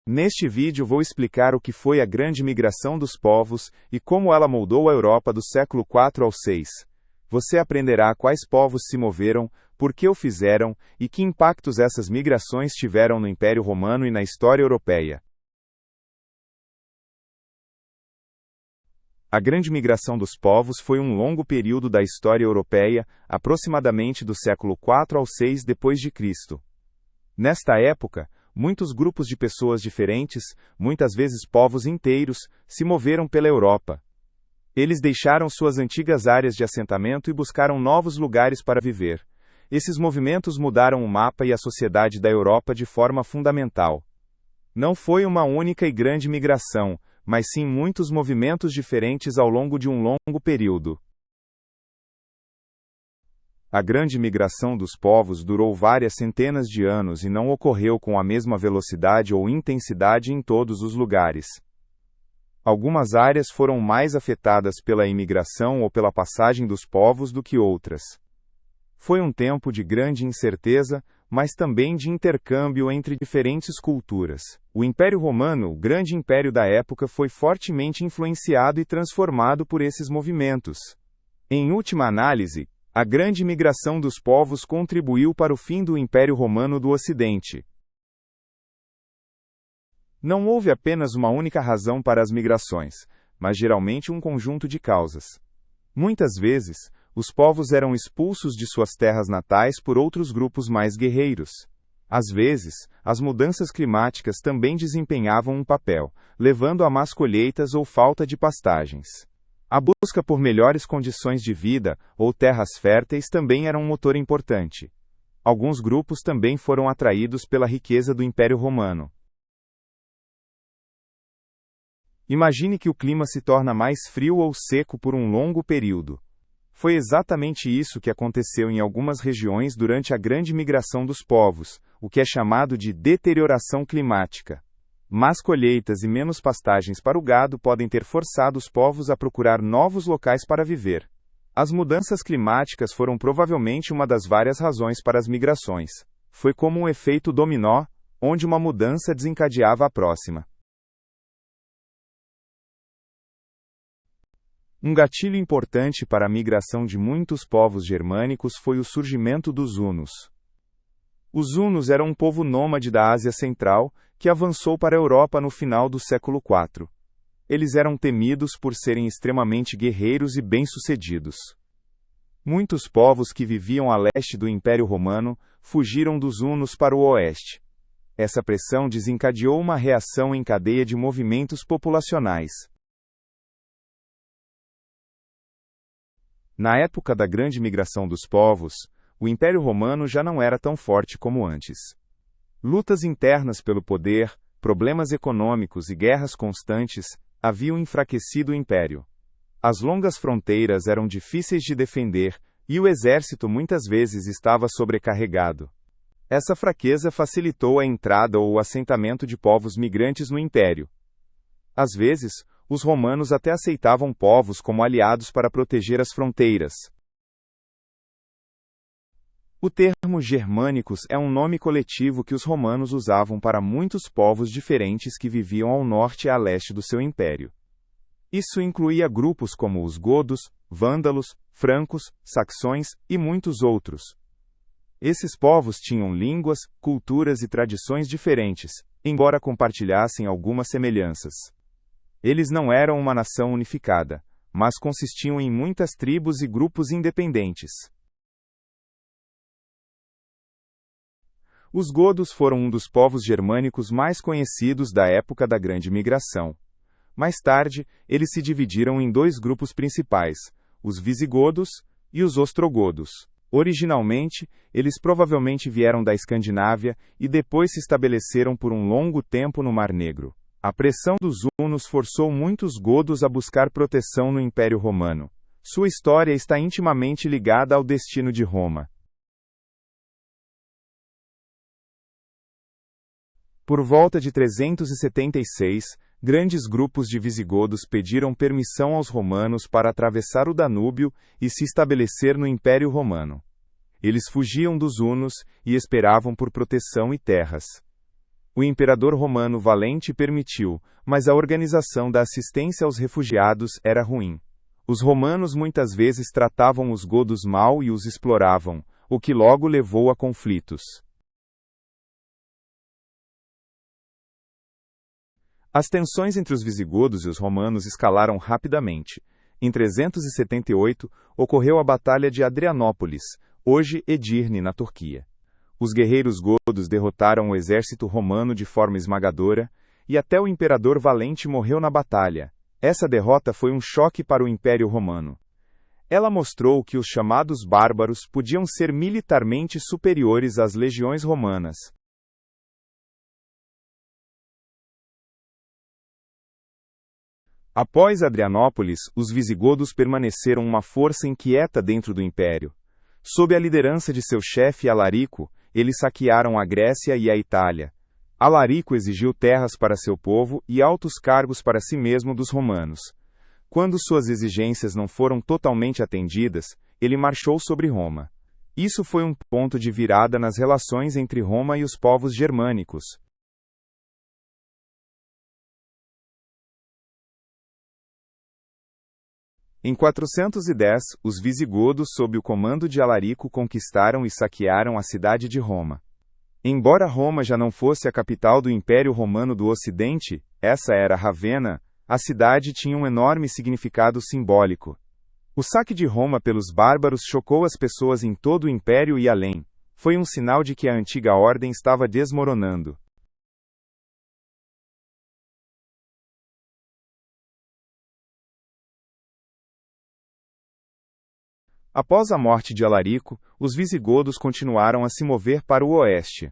Neste vídeo vou explicar o que foi a Grande Migração dos Povos e como ela moldou a Europa do século IV ao VI. Você aprenderá quais povos se moveram, por que o fizeram e que impactos essas migrações tiveram no Império Romano e na história europeia. A Grande Migração dos Povos foi um longo período da história europeia, aproximadamente do século IV ao VI d.C. Nesta época, muitos grupos de pessoas diferentes, muitas vezes povos inteiros, se moveram pela Europa. Eles deixaram suas antigas áreas de assentamento e buscaram novos lugares para viver. Esses movimentos mudaram o mapa e a sociedade da Europa de forma fundamental. Não foi uma única e grande migração, mas sim muitos movimentos diferentes ao longo de um longo período. A Grande Migração dos Povos durou várias centenas de anos e não ocorreu com a mesma velocidade ou intensidade em todos os lugares. Algumas áreas foram mais afetadas pela imigração ou pela passagem dos povos do que outras. Foi um tempo de grande incerteza, mas também de intercâmbio entre diferentes culturas. O Império Romano, o grande império da época, foi fortemente influenciado e transformado por esses movimentos. Em última análise, a Grande Migração dos Povos contribuiu para o fim do Império Romano do Ocidente. Não houve apenas uma única razão para as migrações, mas geralmente um conjunto de causas. Muitas vezes, os povos eram expulsos de suas terras natais por outros grupos mais guerreiros. Às vezes, as mudanças climáticas também desempenhavam um papel, levando a más colheitas ou falta de pastagens. A busca por melhores condições de vida, ou terras férteis, também era um motor importante. Alguns grupos também foram atraídos pela riqueza do Império Romano. Imagine que o clima se torna mais frio ou seco por um longo período. Foi exatamente isso que aconteceu em algumas regiões durante a Grande Migração dos Povos, o que é chamado de deterioração climática. Más colheitas e menos pastagens para o gado podem ter forçado os povos a procurar novos locais para viver. As mudanças climáticas foram provavelmente uma das várias razões para as migrações. Foi como um efeito dominó, onde uma mudança desencadeava a próxima. Um gatilho importante para a migração de muitos povos germânicos foi o surgimento dos hunos. Os hunos eram um povo nômade da Ásia Central, que avançou para a Europa no final do século IV. Eles eram temidos por serem extremamente guerreiros e bem-sucedidos. Muitos povos que viviam a leste do Império Romano fugiram dos hunos para o oeste. Essa pressão desencadeou uma reação em cadeia de movimentos populacionais. Na época da Grande Migração dos Povos, o Império Romano já não era tão forte como antes. Lutas internas pelo poder, problemas econômicos e guerras constantes haviam enfraquecido o império. As longas fronteiras eram difíceis de defender e o exército muitas vezes estava sobrecarregado. Essa fraqueza facilitou a entrada ou o assentamento de povos migrantes no império. Às vezes, os romanos até aceitavam povos como aliados para proteger as fronteiras. O termo germânicos é um nome coletivo que os romanos usavam para muitos povos diferentes que viviam ao norte e a leste do seu império. Isso incluía grupos como os godos, vândalos, francos, saxões e muitos outros. Esses povos tinham línguas, culturas e tradições diferentes, embora compartilhassem algumas semelhanças. Eles não eram uma nação unificada, mas consistiam em muitas tribos e grupos independentes. Os godos foram um dos povos germânicos mais conhecidos da época da Grande Migração. Mais tarde, eles se dividiram em dois grupos principais, os visigodos e os ostrogodos. Originalmente, eles provavelmente vieram da Escandinávia e depois se estabeleceram por um longo tempo no Mar Negro. A pressão dos hunos forçou muitos godos a buscar proteção no Império Romano. Sua história está intimamente ligada ao destino de Roma. Por volta de 376, grandes grupos de visigodos pediram permissão aos romanos para atravessar o Danúbio e se estabelecer no Império Romano. Eles fugiam dos hunos e esperavam por proteção e terras. O imperador romano Valente permitiu, mas a organização da assistência aos refugiados era ruim. Os romanos muitas vezes tratavam os godos mal e os exploravam, o que logo levou a conflitos. As tensões entre os visigodos e os romanos escalaram rapidamente. Em 378, ocorreu a Batalha de Adrianópolis, hoje Edirne, na Turquia. Os guerreiros godos derrotaram o exército romano de forma esmagadora, e até o imperador Valente morreu na batalha. Essa derrota foi um choque para o Império Romano. Ela mostrou que os chamados bárbaros podiam ser militarmente superiores às legiões romanas. Após Adrianópolis, os visigodos permaneceram uma força inquieta dentro do império. Sob a liderança de seu chefe Alarico, eles saquearam a Grécia e a Itália. Alarico exigiu terras para seu povo e altos cargos para si mesmo dos romanos. Quando suas exigências não foram totalmente atendidas, ele marchou sobre Roma. Isso foi um ponto de virada nas relações entre Roma e os povos germânicos. Em 410, os visigodos, sob o comando de Alarico, conquistaram e saquearam a cidade de Roma. Embora Roma já não fosse a capital do Império Romano do Ocidente, essa era Ravenna, a cidade tinha um enorme significado simbólico. O saque de Roma pelos bárbaros chocou as pessoas em todo o Império e além. Foi um sinal de que a antiga ordem estava desmoronando. Após a morte de Alarico, os visigodos continuaram a se mover para o oeste.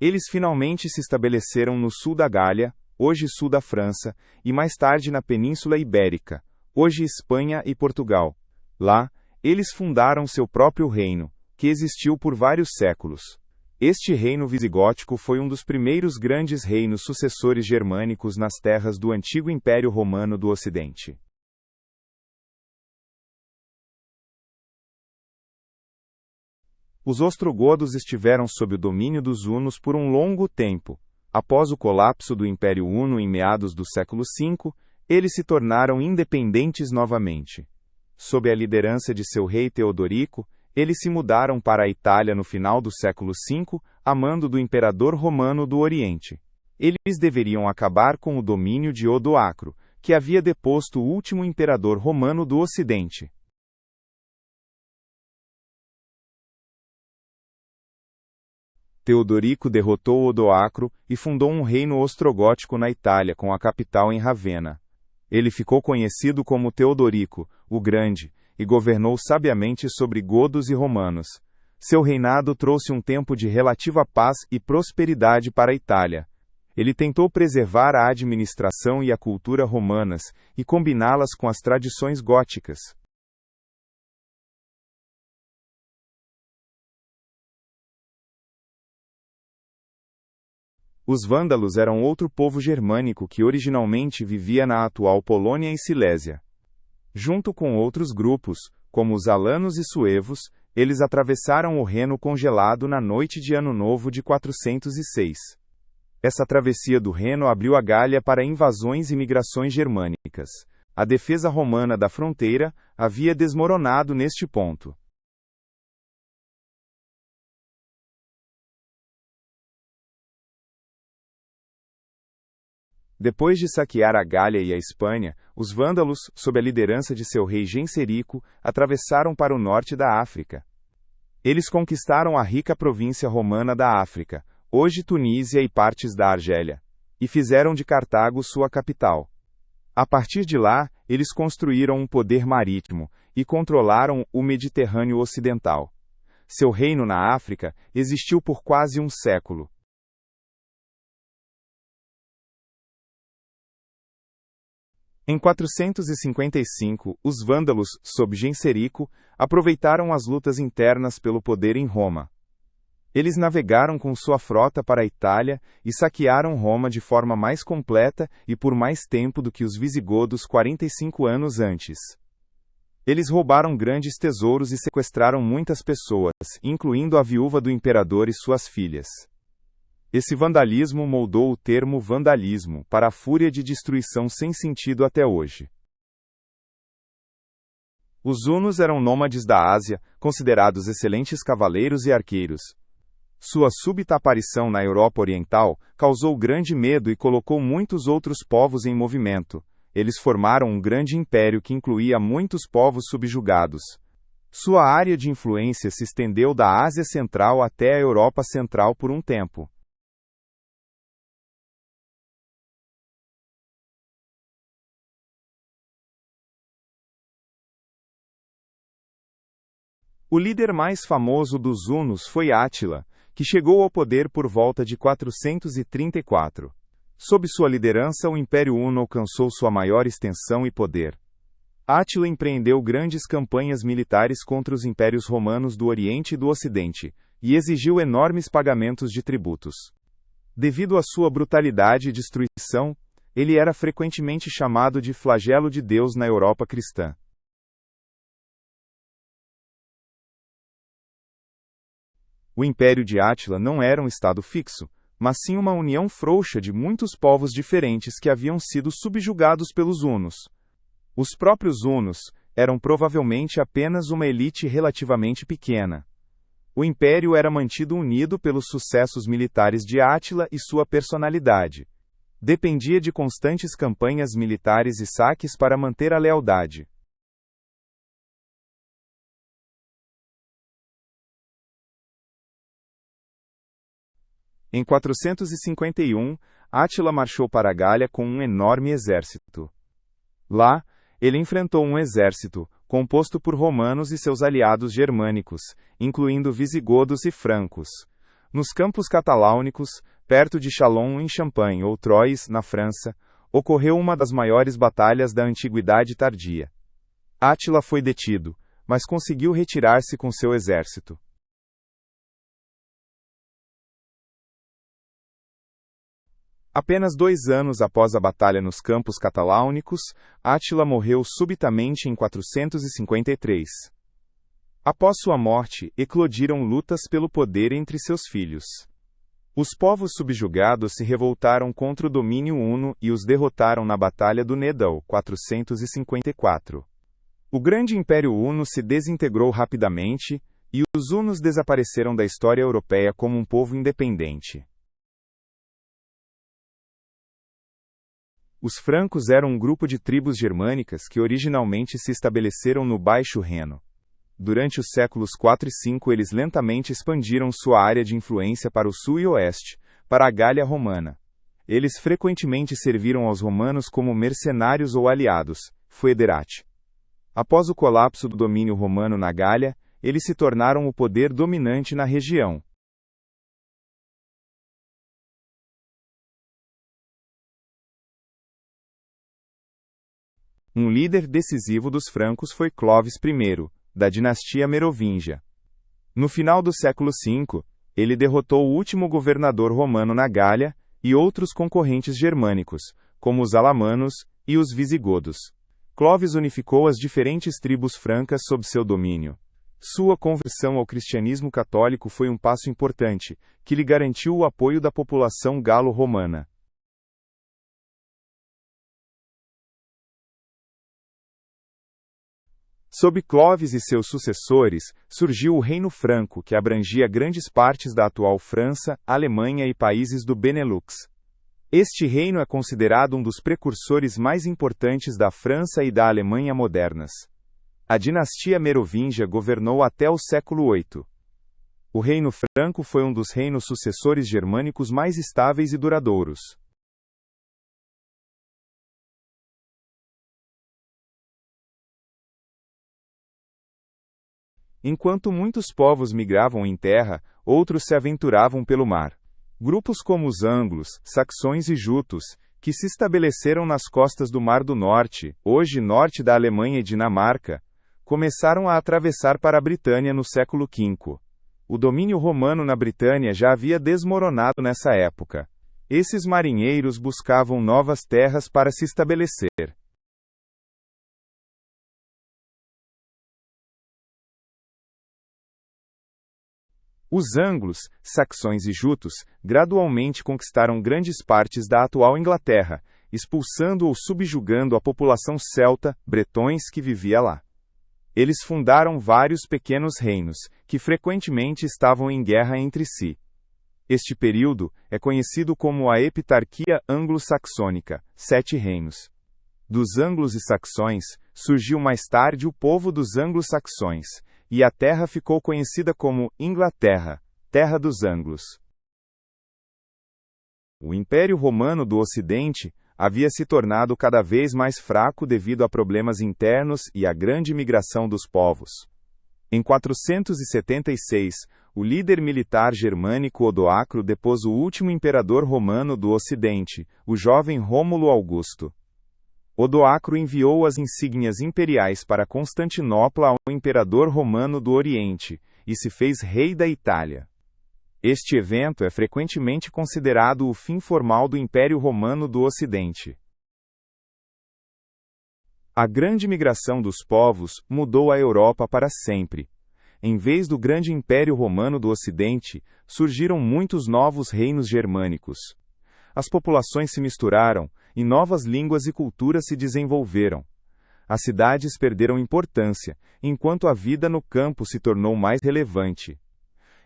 Eles finalmente se estabeleceram no sul da Gália, hoje sul da França, e mais tarde na Península Ibérica, hoje Espanha e Portugal. Lá, eles fundaram seu próprio reino, que existiu por vários séculos. Este reino visigótico foi um dos primeiros grandes reinos sucessores germânicos nas terras do antigo Império Romano do Ocidente. Os ostrogodos estiveram sob o domínio dos hunos por um longo tempo. Após o colapso do Império Huno em meados do século V, eles se tornaram independentes novamente. Sob a liderança de seu rei Teodorico, eles se mudaram para a Itália no final do século V, a mando do imperador romano do Oriente. Eles deveriam acabar com o domínio de Odoacro, que havia deposto o último imperador romano do Ocidente. Teodorico derrotou Odoacro e fundou um reino ostrogótico na Itália com a capital em Ravenna. Ele ficou conhecido como Teodorico, o Grande, e governou sabiamente sobre godos e romanos. Seu reinado trouxe um tempo de relativa paz e prosperidade para a Itália. Ele tentou preservar a administração e a cultura romanas e combiná-las com as tradições góticas. Os vândalos eram outro povo germânico que originalmente vivia na atual Polônia e Silésia. Junto com outros grupos, como os alanos e suevos, eles atravessaram o Reno congelado na noite de Ano Novo de 406. Essa travessia do Reno abriu a Gália para invasões e migrações germânicas. A defesa romana da fronteira havia desmoronado neste ponto. Depois de saquear a Gália e a Espanha, os vândalos, sob a liderança de seu rei Genserico, atravessaram para o norte da África. Eles conquistaram a rica província romana da África, hoje Tunísia e partes da Argélia, e fizeram de Cartago sua capital. A partir de lá, eles construíram um poder marítimo e controlaram o Mediterrâneo Ocidental. Seu reino na África existiu por quase um século. Em 455, os vândalos, sob Genserico, aproveitaram as lutas internas pelo poder em Roma. Eles navegaram com sua frota para a Itália e saquearam Roma de forma mais completa e por mais tempo do que os visigodos 45 anos antes. Eles roubaram grandes tesouros e sequestraram muitas pessoas, incluindo a viúva do imperador e suas filhas. Esse vandalismo moldou o termo vandalismo para a fúria de destruição sem sentido até hoje. Os hunos eram nômades da Ásia, considerados excelentes cavaleiros e arqueiros. Sua súbita aparição na Europa Oriental causou grande medo e colocou muitos outros povos em movimento. Eles formaram um grande império que incluía muitos povos subjugados. Sua área de influência se estendeu da Ásia Central até a Europa Central por um tempo. O líder mais famoso dos hunos foi Átila, que chegou ao poder por volta de 434. Sob sua liderança, o Império Huno alcançou sua maior extensão e poder. Átila empreendeu grandes campanhas militares contra os impérios romanos do Oriente e do Ocidente, e exigiu enormes pagamentos de tributos. Devido à sua brutalidade e destruição, ele era frequentemente chamado de flagelo de Deus na Europa cristã. O Império de Átila não era um estado fixo, mas sim uma união frouxa de muitos povos diferentes que haviam sido subjugados pelos hunos. Os próprios hunos eram provavelmente apenas uma elite relativamente pequena. O império era mantido unido pelos sucessos militares de Átila e sua personalidade. Dependia de constantes campanhas militares e saques para manter a lealdade. Em 451, Átila marchou para a Gália com um enorme exército. Lá, ele enfrentou um exército, composto por romanos e seus aliados germânicos, incluindo visigodos e francos. Nos campos cataláunicos, perto de Châlons em Champagne ou Troyes, na França, ocorreu uma das maiores batalhas da Antiguidade Tardia. Átila foi detido, mas conseguiu retirar-se com seu exército. Apenas 2 anos após a batalha nos campos cataláunicos, Átila morreu subitamente em 453. Após sua morte, eclodiram lutas pelo poder entre seus filhos. Os povos subjugados se revoltaram contra o domínio huno e os derrotaram na Batalha do Nedao, 454. O grande Império Huno se desintegrou rapidamente, e os hunos desapareceram da história europeia como um povo independente. Os francos eram um grupo de tribos germânicas que originalmente se estabeleceram no Baixo Reno. Durante os séculos 4 e 5 eles lentamente expandiram sua área de influência para o sul e oeste, para a Gália Romana. Eles frequentemente serviram aos romanos como mercenários ou aliados, foederati. Após o colapso do domínio romano na Gália, eles se tornaram o poder dominante na região. Um líder decisivo dos francos foi Clovis I, da dinastia Merovingia. No final do século V, ele derrotou o último governador romano na Gália e outros concorrentes germânicos, como os alamanos e os visigodos. Clovis unificou as diferentes tribos francas sob seu domínio. Sua conversão ao cristianismo católico foi um passo importante, que lhe garantiu o apoio da população galo-romana. Sob Clovis e seus sucessores, surgiu o Reino Franco, que abrangia grandes partes da atual França, Alemanha e países do Benelux. Este reino é considerado um dos precursores mais importantes da França e da Alemanha modernas. A dinastia Merovingia governou até o século VIII. O Reino Franco foi um dos reinos sucessores germânicos mais estáveis e duradouros. Enquanto muitos povos migravam em terra, outros se aventuravam pelo mar. Grupos como os anglos, saxões e jutos, que se estabeleceram nas costas do Mar do Norte, hoje norte da Alemanha e Dinamarca, começaram a atravessar para a Britânia no século V. O domínio romano na Britânia já havia desmoronado nessa época. Esses marinheiros buscavam novas terras para se estabelecer. Os anglos, saxões e jutos gradualmente conquistaram grandes partes da atual Inglaterra, expulsando ou subjugando a população celta, bretões que vivia lá. Eles fundaram vários pequenos reinos, que frequentemente estavam em guerra entre si. Este período é conhecido como a Epitarquia Anglo-Saxônica, 7 reinos. Dos anglos e saxões, surgiu mais tarde o povo dos anglo-saxões, e a terra ficou conhecida como Inglaterra, terra dos anglos. O Império Romano do Ocidente havia se tornado cada vez mais fraco devido a problemas internos e à grande migração dos povos. Em 476, o líder militar germânico Odoacro depôs o último imperador romano do Ocidente, o jovem Rômulo Augusto. Odoacro enviou as insígnias imperiais para Constantinopla ao imperador romano do Oriente, e se fez rei da Itália. Este evento é frequentemente considerado o fim formal do Império Romano do Ocidente. A grande migração dos povos mudou a Europa para sempre. Em vez do grande Império Romano do Ocidente, surgiram muitos novos reinos germânicos. As populações se misturaram, e novas línguas e culturas se desenvolveram. As cidades perderam importância, enquanto a vida no campo se tornou mais relevante.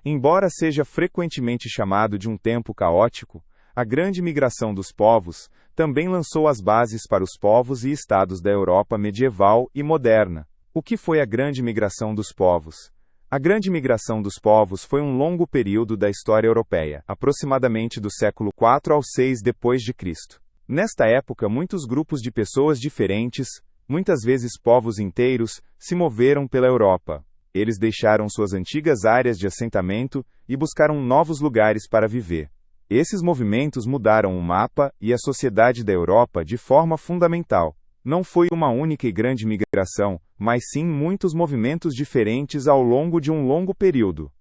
Embora seja frequentemente chamado de um tempo caótico, a grande migração dos povos também lançou as bases para os povos e estados da Europa medieval e moderna. O que foi a grande migração dos povos? A grande migração dos povos foi um longo período da história europeia, aproximadamente do século IV ao VI d.C. Nesta época, muitos grupos de pessoas diferentes, muitas vezes povos inteiros, se moveram pela Europa. Eles deixaram suas antigas áreas de assentamento e buscaram novos lugares para viver. Esses movimentos mudaram o mapa e a sociedade da Europa de forma fundamental. Não foi uma única e grande migração, mas sim muitos movimentos diferentes ao longo de um longo período.